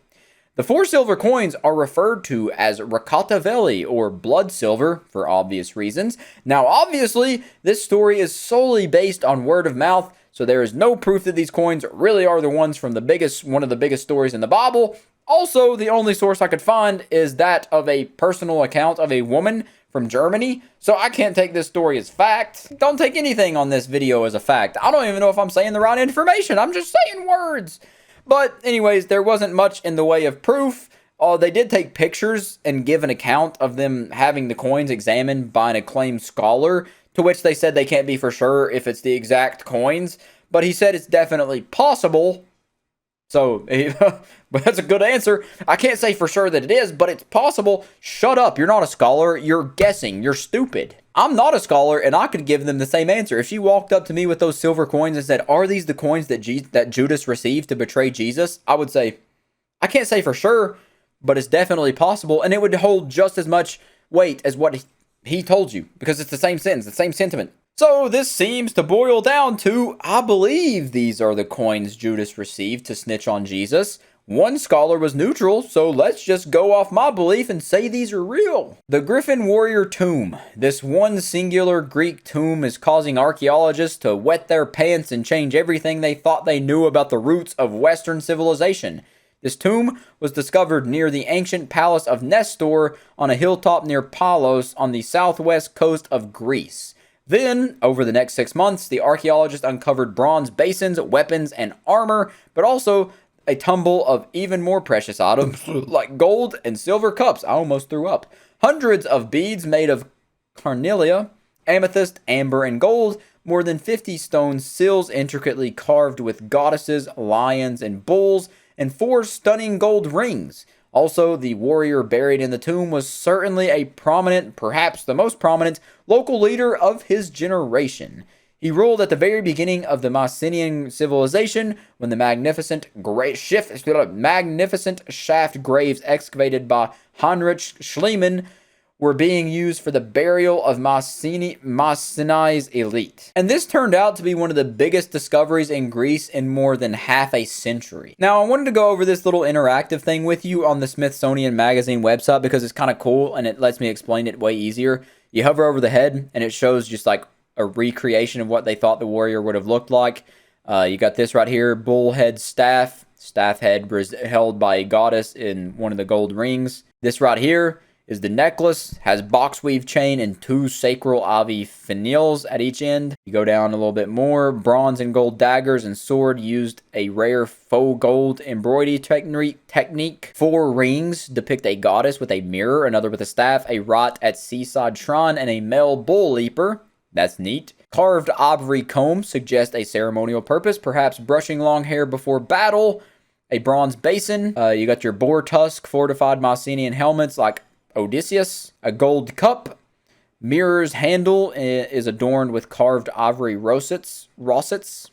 The 4 silver coins are referred to as Rakataveli, or blood silver, for obvious reasons. Now, obviously, this story is solely based on word of mouth, so there is no proof that these coins really are the ones from one of the biggest stories in the Bible. Also, the only source I could find is that of a personal account of a woman from Germany, so I can't take this story as fact. Don't take anything on this video as a fact. I don't even know if I'm saying the right information. I'm just saying words. But anyways, there wasn't much in the way of proof. They did take pictures and give an account of them having the coins examined by an acclaimed scholar, to which they said they can't be for sure if it's the exact coins, but he said it's definitely possible. So, but that's a good answer. I can't say for sure that it is, but it's possible. Shut up. You're not a scholar. You're guessing. You're stupid. I'm not a scholar, and I could give them the same answer. If she walked up to me with those silver coins and said, are these the coins that Judas received to betray Jesus? I would say, I can't say for sure, but it's definitely possible, and it would hold just as much weight as what he told you, because it's the same sentence, the same sentiment. So this seems to boil down to, I believe these are the coins Judas received to snitch on Jesus. One scholar was neutral, so let's just go off my belief and say these are real. The Griffin Warrior Tomb. This one singular Greek tomb is causing archaeologists to wet their pants and change everything they thought they knew about the roots of Western civilization. This tomb was discovered near the ancient palace of Nestor on a hilltop near Palos on the southwest coast of Greece. Then, over the next 6 months, the archaeologists uncovered bronze basins, weapons, and armor, but also a tumble of even more precious items like gold and silver cups. I almost threw up. Hundreds of beads made of carnelian, amethyst, amber, and gold. More than 50 stone seals intricately carved with goddesses, lions, and bulls, and 4 stunning gold rings. Also, the warrior buried in the tomb was certainly a prominent, perhaps the most prominent, local leader of his generation. He ruled at the very beginning of the Mycenaean civilization when the magnificent shaft graves excavated by Heinrich Schliemann were being used for the burial of Mycenae's elite. And this turned out to be one of the biggest discoveries in Greece in more than half a century. Now, I wanted to go over this little interactive thing with you on the Smithsonian Magazine website because it's kind of cool and it lets me explain it way easier. You hover over the head and it shows just like a recreation of what they thought the warrior would have looked like. You got this right here, bullhead staff head held by a goddess in one of the gold rings. This right here is the necklace, has box weave chain and 2 sacral ivy finials at each end. You go down a little bit more, bronze and gold daggers and sword used a rare faux gold embroidery technique. 4 rings depict a goddess with a mirror, another with a staff, a rot at seaside shrine, and a male bull leaper. That's neat. Carved ivory comb suggests a ceremonial purpose, perhaps brushing long hair before battle. A bronze basin. You got your boar tusk, fortified Mycenaean helmets like Odysseus. A gold cup. Mirror's handle is adorned with carved ivory rossets.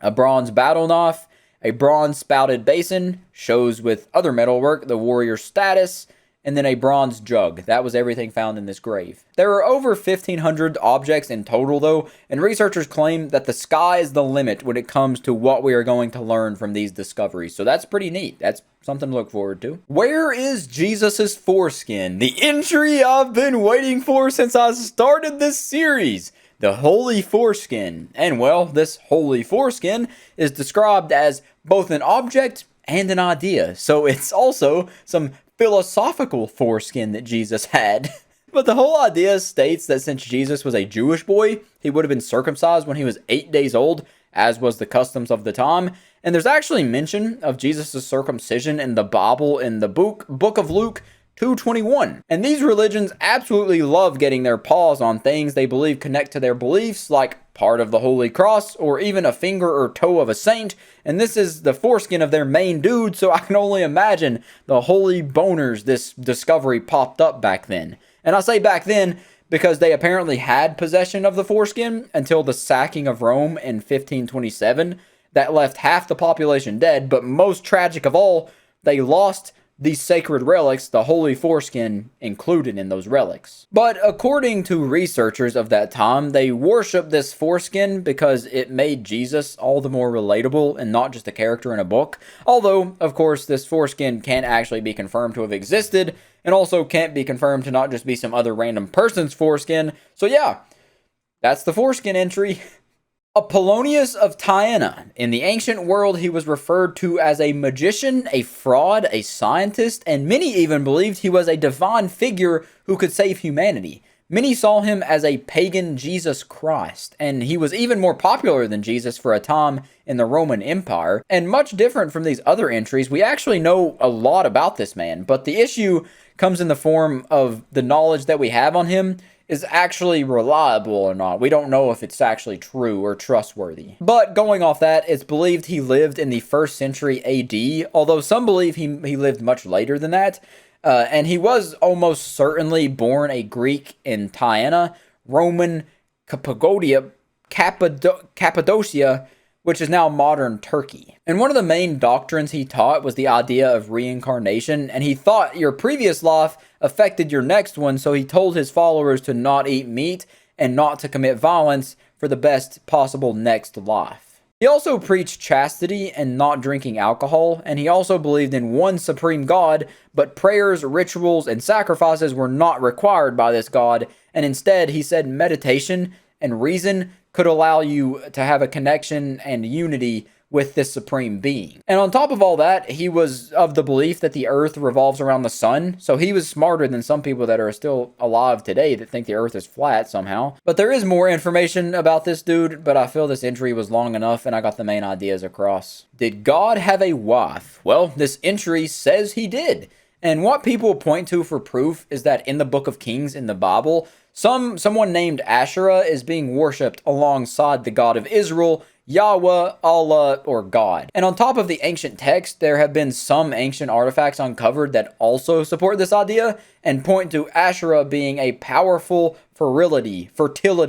A bronze battle knife. A bronze spouted basin shows with other metalwork the warrior's status. And then a bronze jug. That was everything found in this grave. There are over 1,500 objects in total though, and researchers claim that the sky is the limit when it comes to what we are going to learn from these discoveries. So that's pretty neat. That's something to look forward to. Where is Jesus's foreskin? The entry I've been waiting for since I started this series. The holy foreskin. And well, this holy foreskin is described as both an object and an idea. So it's also some philosophical foreskin that Jesus had. But the whole idea states that since Jesus was a Jewish boy, he would have been circumcised when he was 8 days old, as was the customs of the time. And there's actually mention of Jesus' circumcision in the Bible in the book of Luke 2:21. And these religions absolutely love getting their paws on things they believe connect to their beliefs, like part of the Holy Cross or even a finger or toe of a saint. And this is the foreskin of their main dude, so I can only imagine the holy boners this discovery popped up back then. And I say back then because they apparently had possession of the foreskin until the sacking of Rome in 1527. That left half the population dead, but most tragic of all, they lost these sacred relics, the holy foreskin included in those relics. But according to researchers of that time, they worshiped this foreskin because it made Jesus all the more relatable and not just a character in a book. Although, of course, this foreskin can't actually be confirmed to have existed, and also can't be confirmed to not just be some other random person's foreskin. So yeah, that's the foreskin entry. Apollonius of Tyana. In the ancient world, he was referred to as a magician, a fraud, a scientist, and many even believed he was a divine figure who could save humanity. Many saw him as a pagan Jesus Christ, and he was even more popular than Jesus for a time in the Roman Empire. And much different from these other entries, we actually know a lot about this man, but the issue comes in the form of the knowledge that we have on him is actually reliable or not. We don't know if it's actually true or trustworthy. But going off that, it's believed he lived in the 1st century AD, although some believe he lived much later than that. And he was almost certainly born a Greek in Tyana, Roman Cappadocia, which is now modern Turkey. And one of the main doctrines he taught was the idea of reincarnation, and he thought your previous life affected your next one, so he told his followers to not eat meat and not to commit violence for the best possible next life. He also preached chastity and not drinking alcohol, and he also believed in one supreme God, but prayers, rituals, and sacrifices were not required by this God, and instead he said meditation and reason could allow you to have a connection and unity with this supreme being. And on top of all that, he was of the belief that the earth revolves around the sun, so he was smarter than some people that are still alive today that think the earth is flat somehow. But there is more information about this dude, but I feel this entry was long enough and I got the main ideas across. Did God have a wife? Well, this entry says he did. And what people point to for proof is that in the Book of Kings in the Bible, someone named Asherah is being worshipped alongside the God of Israel, Yahweh, Allah, or God. And on top of the ancient text, there have been some ancient artifacts uncovered that also support this idea and point to Asherah being a powerful fertility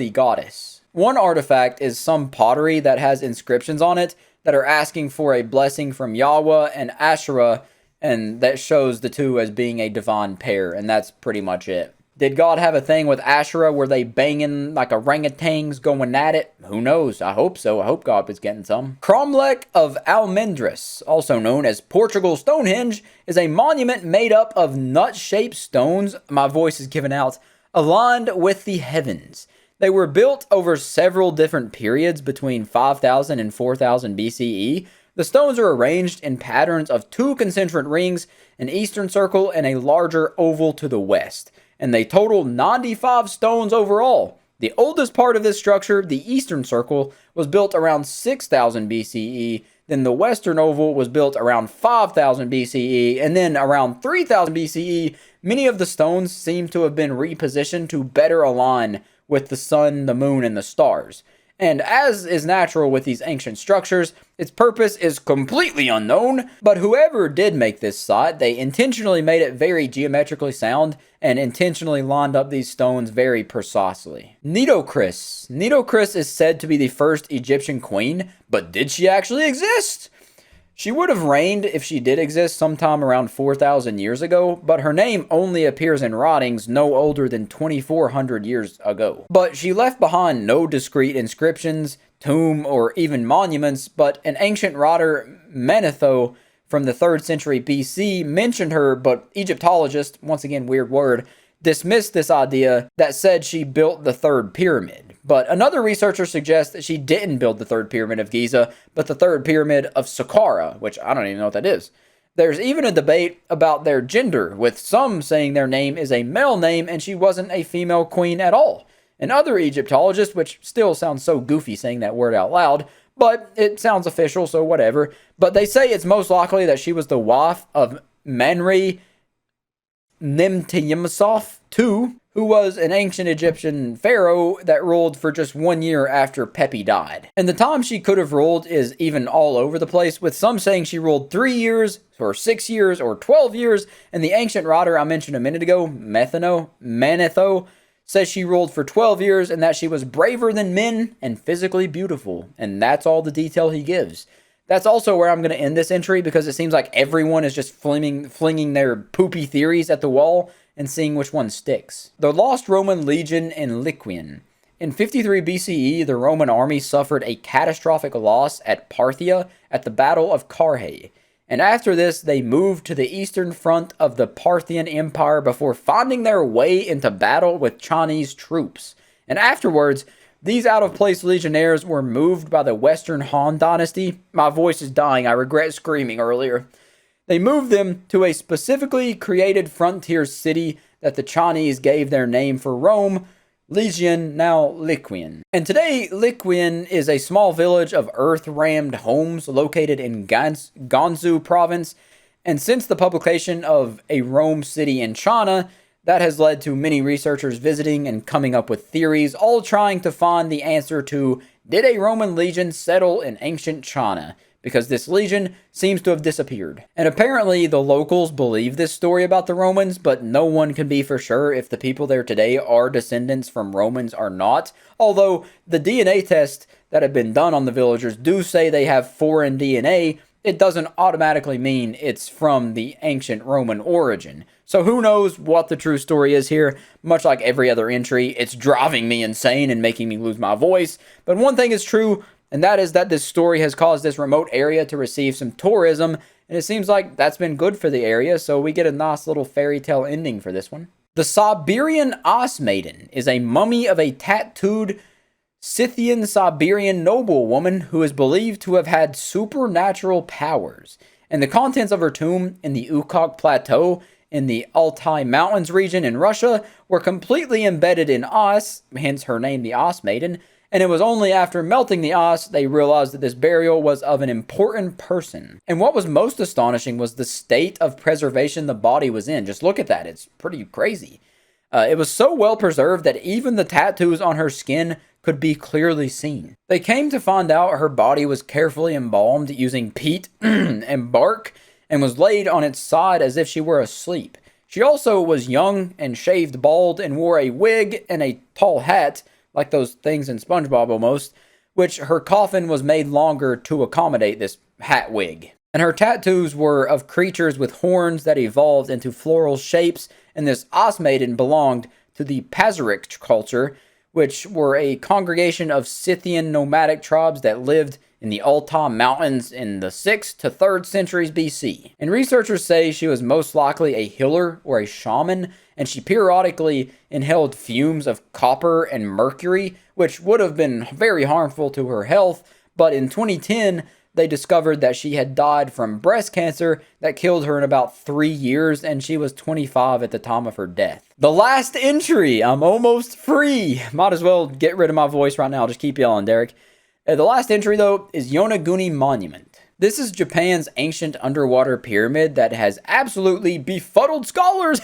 goddess. One artifact is some pottery that has inscriptions on it that are asking for a blessing from Yahweh and Asherah, and that shows the two as being a divine pair, and that's pretty much it. Did God have a thing with Asherah? Were they banging like orangutans going at it? Who knows? I hope so. I hope God was getting some. Cromlech of Almendres, also known as Portugal Stonehenge, is a monument made up of nut-shaped stones, my voice is given out, aligned with the heavens. They were built over several different periods between 5000 and 4000 BCE. The stones are arranged in patterns of 2 concentric rings, an eastern circle and a larger oval to the west. And they total 95 stones overall. The oldest part of this structure, the eastern circle, was built around 6000 BCE, then the western oval was built around 5000 BCE, and then around 3000 BCE, many of the stones seem to have been repositioned to better align with the sun, the moon, and the stars. And as is natural with these ancient structures, its purpose is completely unknown, but whoever did make this site, they intentionally made it very geometrically sound and intentionally lined up these stones very precisely. Nitocris. Nitocris is said to be the first Egyptian queen, but did she actually exist? She would have reigned if she did exist sometime around 4,000 years ago, but her name only appears in writings no older than 2,400 years ago. But she left behind no discrete inscriptions, tomb, or even monuments, but an ancient writer, Manetho, from the 3rd century BC mentioned her, but Egyptologists, once again weird word, dismissed this idea that said she built the 3rd pyramid. But another researcher suggests that she didn't build the 3rd pyramid of Giza, but the 3rd pyramid of Saqqara, which I don't even know what that is. There's even a debate about their gender, with some saying their name is a male name and she wasn't a female queen at all. And other Egyptologists, which still sounds so goofy saying that word out loud, but it sounds official, so whatever. But they say it's most likely that she was the wife of Manri Nemtiyemsaf II, who was an ancient Egyptian pharaoh that ruled for just 1 year after Pepi died. And the time she could have ruled is even all over the place, with some saying she ruled 3 years, or 6 years, or 12 years, and the ancient writer I mentioned a minute ago, Manetho, says she ruled for 12 years and that she was braver than men and physically beautiful. And that's all the detail he gives. That's also where I'm going to end this entry, because it seems like everyone is just flinging their poopy theories at the wall and seeing which one sticks. The lost Roman Legion in Liqian. In 53 BCE, the Roman army suffered a catastrophic loss at Parthia at the Battle of Carrhae. And after this, they moved to the eastern front of the Parthian Empire before finding their way into battle with Chinese troops. And afterwards, these out-of-place legionnaires were moved by the Western Han Dynasty. My voice is dying, I regret screaming earlier. They moved them to a specifically created frontier city that the Chinese gave their name for Rome, Legion, now Liqian. And today, Liqian is a small village of earth-rammed homes located in Gansu province. And since the publication of A Rome City in China, that has led to many researchers visiting and coming up with theories, all trying to find the answer to, did a Roman legion settle in ancient China? Because this legion seems to have disappeared. And apparently the locals believe this story about the Romans, but no one can be for sure if the people there today are descendants from Romans or not. Although the DNA tests that have been done on the villagers do say they have foreign DNA, it doesn't automatically mean it's from the ancient Roman origin. So who knows what the true story is here? Much like every other entry, it's driving me insane and making me lose my voice. But one thing is true, and that is that this story has caused this remote area to receive some tourism, and it seems like that's been good for the area, so we get a nice little fairy tale ending for this one. The Siberian Ice Maiden is a mummy of a tattooed Scythian Siberian noblewoman who is believed to have had supernatural powers, and the contents of her tomb in the Ukok Plateau in the Altai Mountains region in Russia were completely embedded in ice, hence her name the Ice Maiden. And it was only after melting the ice they realized that this burial was of an important person. And what was most astonishing was the state of preservation the body was in. Just look at that. It's pretty crazy. It was so well preserved that even the tattoos on her skin could be clearly seen. They came to find out her body was carefully embalmed using peat and bark and was laid on its side as if she were asleep. She also was young and shaved bald and wore a wig and a tall hat, like those things in SpongeBob almost, which her coffin was made longer to accommodate this hat wig. And her tattoos were of creatures with horns that evolved into floral shapes, and this Ice Maiden belonged to the Pazyryk culture, which were a congregation of Scythian nomadic tribes that lived in the Altai Mountains in the 6th to 3rd centuries BC. And researchers say she was most likely a healer or a shaman, and she periodically inhaled fumes of copper and mercury, which would have been very harmful to her health, but in 2010, they discovered that she had died from breast cancer that killed her in about 3 years, and she was 25 at the time of her death. The last entry, I'm almost free. Might as well get rid of my voice right now, just keep yelling, Derek. The last entry, though, is Yonaguni Monument. This is Japan's ancient underwater pyramid that has absolutely befuddled scholars.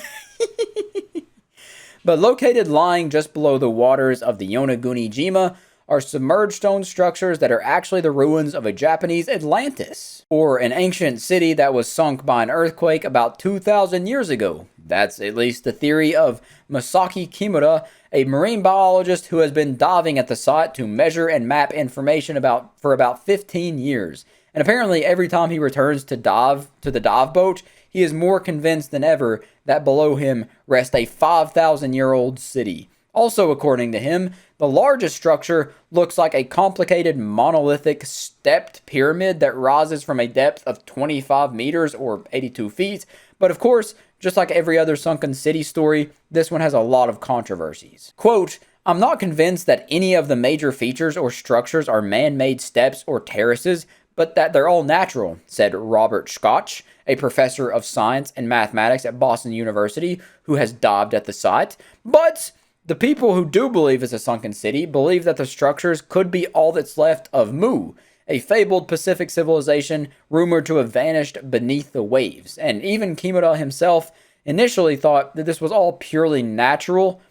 But located lying just below the waters of the Yonaguni-jima are submerged stone structures that are actually the ruins of a Japanese Atlantis, or an ancient city that was sunk by an earthquake about 2,000 years ago. That's at least the theory of Masaki Kimura, a marine biologist who has been diving at the site to measure and map information for about 15 years. And apparently every time he returns to the dive boat, he is more convinced than ever that below him rests a 5,000-year-old city. Also, according to him, the largest structure looks like a complicated monolithic stepped pyramid that rises from a depth of 25 meters or 82 feet. But of course, just like every other sunken city story, this one has a lot of controversies. Quote, I'm not convinced that any of the major features or structures are man-made steps or terraces, but that they're all natural, said Robert Scotch, a professor of science and mathematics at Boston University who has dived at the site. But the people who do believe it's a sunken city believe that the structures could be all that's left of Mu, a fabled Pacific civilization rumored to have vanished beneath the waves. And even Kimura himself initially thought that this was all purely natural,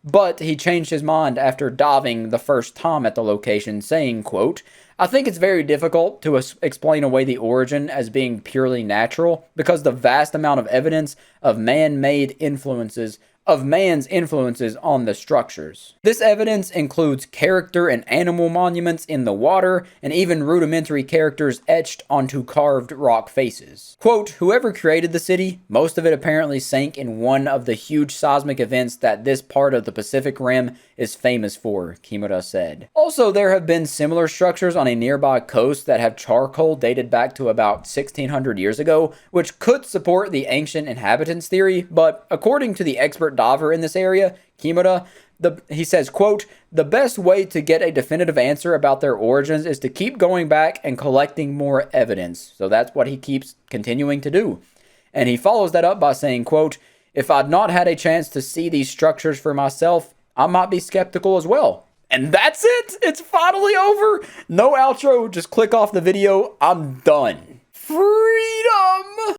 but he changed his mind after diving the first time at the location, saying, quote, I think it's very difficult to explain away the origin as being purely natural because the vast amount of evidence of man's influences on the structures. This evidence includes character and animal monuments in the water, and even rudimentary characters etched onto carved rock faces. Quote, whoever created the city, most of it apparently sank in one of the huge seismic events that this part of the Pacific Rim is famous for, Kimura said. Also, there have been similar structures on a nearby coast that have charcoal dated back to about 1600 years ago, which could support the ancient inhabitants theory, but according to the expert diver in this area, Kimura, he says, quote, the best way to get a definitive answer about their origins is to keep going back and collecting more evidence. So that's what he keeps continuing to do. And he follows that up by saying, quote, If I'd not had a chance to see these structures for myself, I might be skeptical as well. And that's it! It's finally over! No outro, just click off the video. I'm done. Freedom!